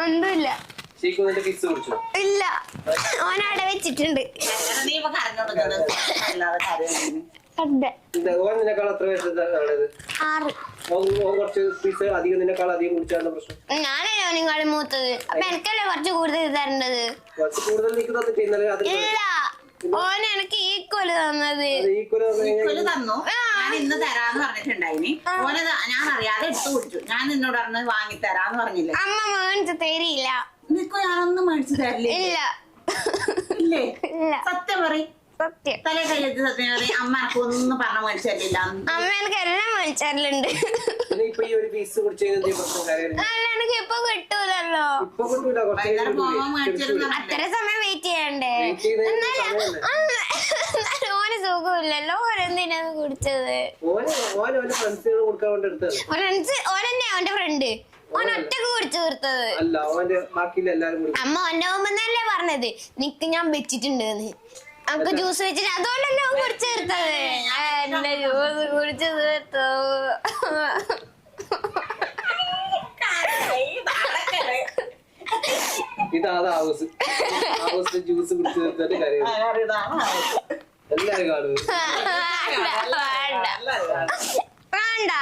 ഒന്നുമില്ല. ഇല്ല, ഓനവിടെ വെച്ചിട്ടുണ്ട്. ഞാനല്ലേ ഓനിങ്ങാളും മൂത്തത്, അപ്പൊ എനിക്കല്ലേ കുറച്ച് കൂടുതൽ തരേണ്ടത്. ഇല്ല, ഓൻ എനിക്ക് ഈക്വല് തന്നത്. തന്നു. ഞാൻ ഇന്ന് തരാന്ന് പറഞ്ഞിട്ടുണ്ടായിനി. ഓനെ ഞാൻ അറിയാതെ എടുത്തു കുടിച്ചു. ഞാൻ നിന്നോട് പറഞ്ഞ് വാങ്ങി തരാന്ന് പറഞ്ഞില്ലേ? അമ്മ മേടിച്ച് തരില്ല. നിനക്ക് ഞാനൊന്നും മേടിച്ചു തരില്ല. ഇല്ല ഇല്ലേ? ഇല്ല, സത്യം പറയും. സത്യം. തലേ കയ്യെത്തി സത്യം പറയും. അമ്മ എനക്ക് ഒന്നും പറഞ്ഞ മേടിച്ചു തരില്ല. അമ്മ എനിക്ക് എല്ലാം മേടിച്ചാലുണ്ട്. എനിക്ക് ഇപ്പൊ കിട്ടൂലല്ലോ. അത്ര സമയം വെയിറ്റ് ചെയ്യണ്ടേ? ഓന് സുഖമില്ലല്ലോ. ഓനെന്തിനാണ് കുടിച്ചത്? ഓനെന്നെ അവന്റെ ഫ്രണ്ട്. ഓൻ ഒറ്റക്ക് കുടിച്ചു തീർത്തത്. അമ്മ ഓന്റെ മുമ്പെന്നല്ലേ പറഞ്ഞത് നിക്ക് ഞാൻ വെച്ചിട്ടുണ്ട്. നമുക്ക് ജ്യൂസ് വെച്ചിട്ട് അതുകൊണ്ടല്ലോ കുടിച്ചു തീർത്തത്. എന്റെ ജ്യൂസ് കുടിച്ചു തീർത്തു. ഇതാണ് ജ്യൂസ് കുടിച്ചു തീർത്തിട്ട് കാര്യം എല്ലാരും കാണും. വേണ്ട.